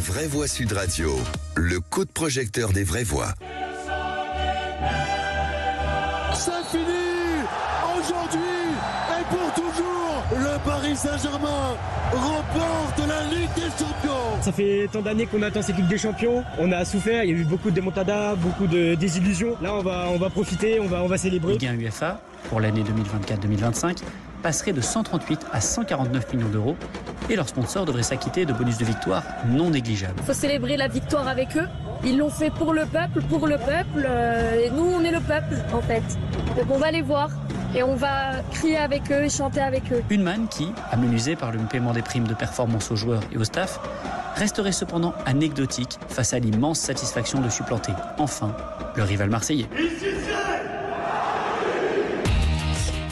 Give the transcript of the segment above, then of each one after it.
Vraie Voix Sud Radio, le coup de projecteur des vraies voix. C'est fini! Aujourd'hui et pour toujours, le Paris Saint-Germain remporte la Ligue des Champions! Ça fait tant d'années qu'on attend cette Ligue des Champions. On a souffert, il y a eu beaucoup de démontadas, beaucoup de désillusions. Là, on va profiter, on va célébrer. Ligue 1 UEFA, pour l'année 2024-2025, passerait de 138 à 149 millions d'euros et leurs sponsors devraient s'acquitter de bonus de victoire non négligeables. Il faut célébrer la victoire avec eux. Ils l'ont fait pour le peuple, et nous on est le peuple en fait. Donc on va les voir et on va crier avec eux et chanter avec eux. Une manne qui, amenuisée par le paiement des primes de performance aux joueurs et au staff, resterait cependant anecdotique face à l'immense satisfaction de supplanter enfin le rival marseillais.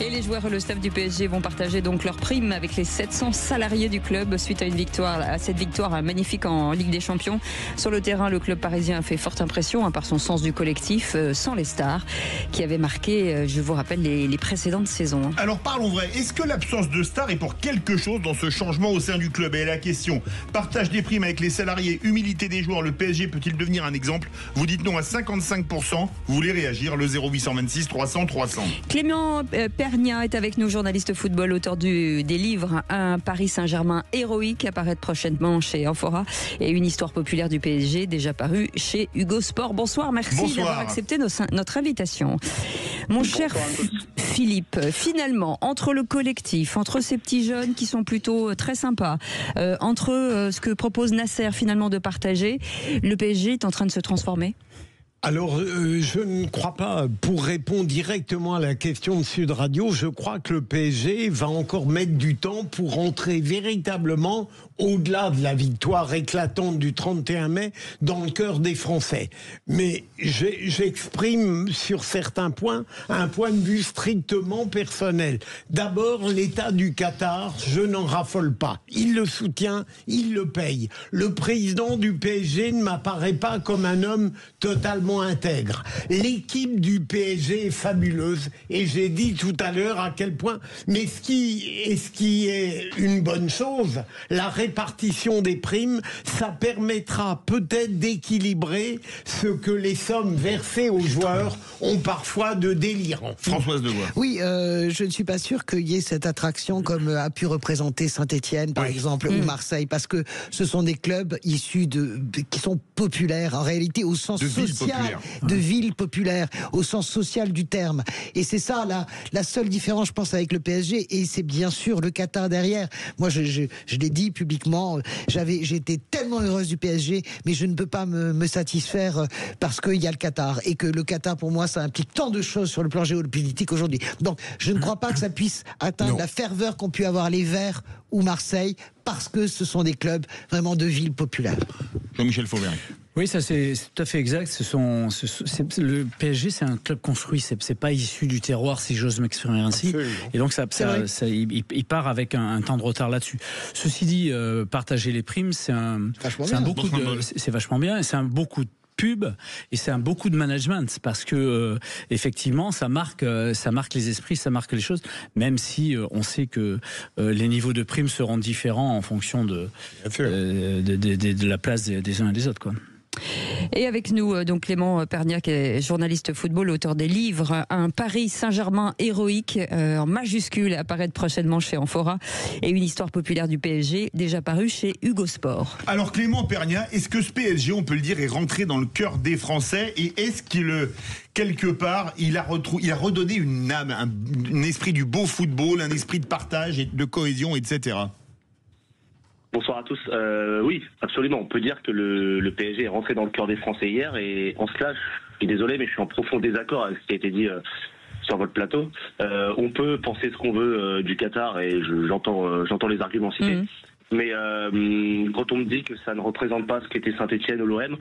Et les joueurs et le staff du PSG vont partager donc leurs primes avec les 700 salariés du club suite à cette victoire magnifique en Ligue des Champions. Sur le terrain, le club parisien a fait forte impression par son sens du collectif, sans les stars, qui avaient marqué, je vous rappelle, les précédentes saisons. Alors parlons vrai, est-ce que l'absence de stars est pour quelque chose dans ce changement au sein du club? Et la question, partage des primes avec les salariés, humilité des joueurs, le PSG peut-il devenir un exemple? Vous dites non à 55%, vous voulez réagir, le 0826 300 300. Clément Pernia est avec nous, journaliste football, auteur des livres Un Paris Saint-Germain héroïque, apparaître prochainement chez Amphora, et Une histoire populaire du PSG, déjà paru chez Hugo Sport. Bonsoir, merci d'avoir accepté notre invitation. Mon cher Philippe, finalement, entre le collectif, entre ces petits jeunes qui sont plutôt très sympas, entre ce que propose Nasser finalement de partager, le PSG est en train de se transformer? Alors, je ne crois pas, pour répondre directement à la question de Sud Radio, je crois que le PSG va encore mettre du temps pour entrer véritablement, au-delà de la victoire éclatante du 31 mai, dans le cœur des Français. Mais j'exprime sur certains points un point de vue strictement personnel. D'abord, l'État du Qatar, je n'en raffole pas. Il le soutient, il le paye. Le président du PSG ne m'apparaît pas comme un homme totalement intègre. L'équipe du PSG est fabuleuse et j'ai dit tout à l'heure à quel point, mais ce qui est une bonne chose, la répartition des primes, ça permettra peut-être d'équilibrer ce que les sommes versées aux joueurs ont parfois de délirant. Françoise Devoix. Oui, je ne suis pas sûr qu'il y ait cette attraction comme a pu représenter Saint-Étienne par exemple ou Marseille, parce que ce sont des clubs issus qui sont populaires en réalité au sens social. De ville populaire, au sens social du terme. Et c'est ça la seule différence, je pense, avec le PSG. Et c'est bien sûr le Qatar derrière. Moi, je l'ai dit publiquement, j'étais tellement heureuse du PSG, mais je ne peux pas me satisfaire parce qu'il y a le Qatar. Et que le Qatar, pour moi, ça implique tant de choses sur le plan géopolitique aujourd'hui. Donc, je ne crois pas que ça puisse atteindre la ferveur qu'ont pu avoir les Verts ou Marseille, parce que ce sont des clubs vraiment de ville populaire. Jean-Michel Fauvergue. Oui, ça c'est tout à fait exact. Le PSG, c'est un club construit. C'est pas issu du terroir, si j'ose m'exprimer ainsi. Absolument. Et donc il part avec un temps de retard là-dessus. Ceci dit, partager les primes, c'est vachement bien. Et c'est un beaucoup de pub et c'est un beaucoup de management parce que effectivement ça marque les esprits, ça marque les choses, même si on sait que les niveaux de primes seront différents en fonction de la place des uns et des autres, quoi. Et avec nous, donc Clément Pernia, qui est journaliste football, auteur des livres Un Paris Saint-Germain héroïque, en majuscule, apparaître prochainement chez Amphora, et Une histoire populaire du PSG, déjà paru chez Hugo Sport. Alors Clément Pernia, est-ce que ce PSG, on peut le dire, est rentré dans le cœur des Français, et est-ce qu'il quelque part, il a redonné une âme, un esprit du beau football, un esprit de partage et de cohésion, etc. Bonsoir à tous. Oui, absolument. On peut dire que le PSG est rentré dans le cœur des Français hier, et en cela, je suis désolé, mais je suis en profond désaccord avec ce qui a été dit sur votre plateau. On peut penser ce qu'on veut du Qatar, et j'entends les arguments cités. Mais quand on me dit que ça ne représente pas ce qu'était Saint-Étienne ou l'OM,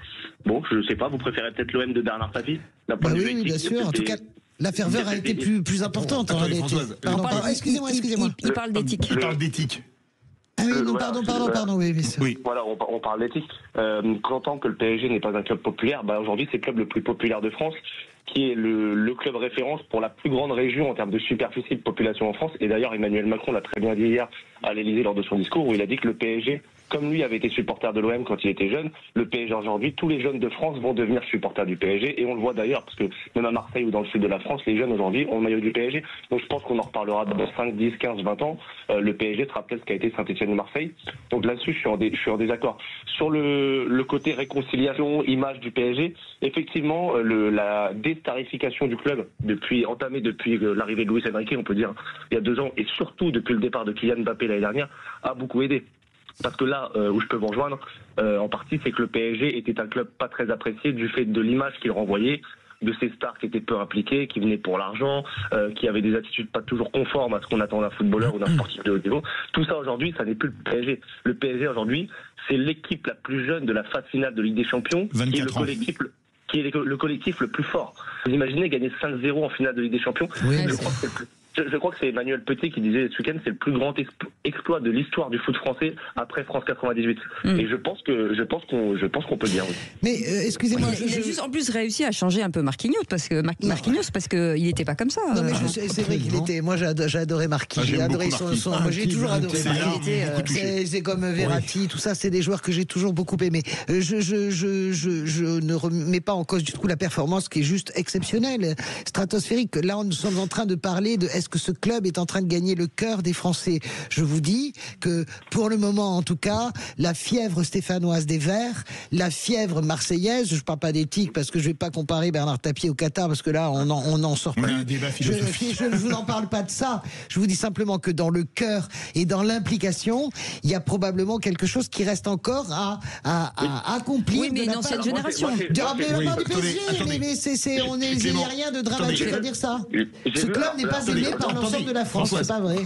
bon, je ne sais pas, vous préférez peut-être l'OM de Bernard Tapie? Oui, bien sûr. En tout cas, la ferveur a été plus importante. Excusez-moi. Il parle d'éthique. Je parle d'éthique. Ah oui, non, pardon, oui, bien sûr. Oui, voilà, on parle d'éthique. J'entends que le PSG n'est pas un club populaire. Aujourd'hui, c'est le club le plus populaire de France, qui est le club référence pour la plus grande région en termes de superficie de population en France. Et d'ailleurs, Emmanuel Macron l'a très bien dit hier à l'Élysée lors de son discours, où il a dit que le PSG comme lui avait été supporter de l'OM quand il était jeune, le PSG aujourd'hui, tous les jeunes de France vont devenir supporters du PSG, et on le voit d'ailleurs, parce que même à Marseille ou dans le sud de la France, les jeunes aujourd'hui ont le maillot du PSG. Donc je pense qu'on en reparlera dans 5, 10, 15, 20 ans. Le PSG sera peut-être ce qu'a été Saint-Etienne et Marseille. Donc là-dessus, je suis en désaccord. Sur le côté réconciliation, image du PSG, effectivement, la déstarification du club, entamée depuis l'arrivée de Luis Enrique, on peut dire, il y a 2 ans, et surtout depuis le départ de Kylian Mbappé l'année dernière, a beaucoup aidé. Parce que là où je peux vous rejoindre, en partie, c'est que le PSG était un club pas très apprécié du fait de l'image qu'il renvoyait, de ces stars qui étaient peu impliqués, qui venaient pour l'argent, qui avaient des attitudes pas toujours conformes à ce qu'on attend d'un footballeur ou d'un sportif de haut niveau. Tout ça aujourd'hui, ça n'est plus le PSG. Le PSG aujourd'hui, c'est l'équipe la plus jeune de la phase finale de Ligue des Champions, qui est le collectif le plus fort. Vous imaginez gagner 5-0 en finale de Ligue des Champions? Oui, je crois que c'est Emmanuel Petit qui disait ce week-end, c'est le plus grand exploit de l'histoire du foot français après France 98. Et je pense qu'on peut le dire. Oui. Mais excusez-moi, il a juste en plus réussi à changer un peu Marquinhos parce que il n'était pas comme ça. Non, mais c'est vrai qu'il était. Moi, j'ai adoré Marquinhos. J'ai adoré son. Moi, j'ai toujours adoré Marquinhos. C'est comme Verratti, tout ça. C'est des joueurs que j'ai toujours beaucoup aimés. Je ne remets pas en cause du tout la performance qui est juste exceptionnelle, stratosphérique. Là, nous sommes en train de parler de est-ce que ce club est en train de gagner le cœur des Français. Je vous dis que pour le moment, en tout cas, la fièvre stéphanoise des Verts, la fièvre marseillaise, je ne parle pas d'éthique parce que je ne vais pas comparer Bernard Tapie au Qatar parce que là, on en sort pas. Je ne vous en parle pas de ça. Je vous dis simplement que dans le cœur et dans l'implication, il y a probablement quelque chose qui reste encore à accomplir. Oui, mais une ancienne génération. Du PSG, mais on n'est rien de dramatique à dire ça. Ce club n'est pas aimé par l'ensemble de la France, c'est pas vrai.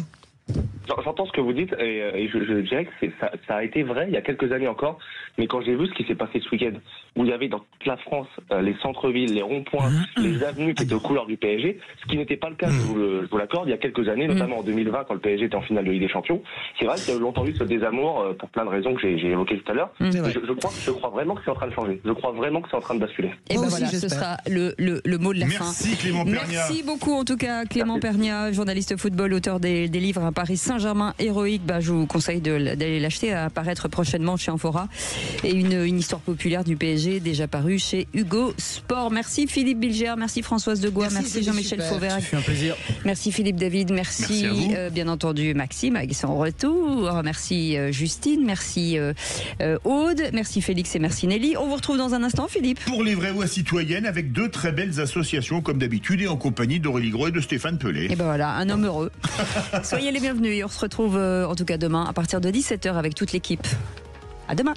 J'entends ce que vous dites et je dirais que ça a été vrai il y a quelques années encore, mais quand j'ai vu ce qui s'est passé ce week-end, où il y avait dans toute la France les centres-villes, les ronds-points, les avenues qui étaient aux couleurs du PSG, ce qui n'était pas le cas, je vous l'accorde, il y a quelques années, notamment en 2020 quand le PSG était en finale de Ligue des Champions. C'est vrai qu'il y a longtemps eu ce désamour pour plein de raisons que j'ai évoquées tout à l'heure. Je crois vraiment que c'est en train de changer. Je crois vraiment que c'est en train de basculer. Et ben voilà, ce sera le mot de la fin. Merci Clément Pernia. Merci beaucoup en tout cas Clément Pernia, journaliste football, auteur des livres à Paris Saint-Germain héroïque. Je vous conseille d'aller l'acheter, à apparaître prochainement chez Amphora. Et une histoire populaère du PSG déjà parue chez Hugo Sport. Merci Philippe Bilger, merci Françoise Degois, merci Jean-Michel Fauvergue. C'est un plaisir. Merci Philippe David, merci bien entendu Maxime avec son retour. Merci Justine, merci Aude, merci Félix et merci Nelly. On vous retrouve dans un instant Philippe. Pour les vrais ou citoyennes avec 2 très belles associations comme d'habitude et en compagnie d'Aurélie Gros et de Stéphane Pelé. Et ben voilà, un homme heureux. Soyez les bienvenus et on se retrouve en tout cas demain à partir de 17h avec toute l'équipe. À demain.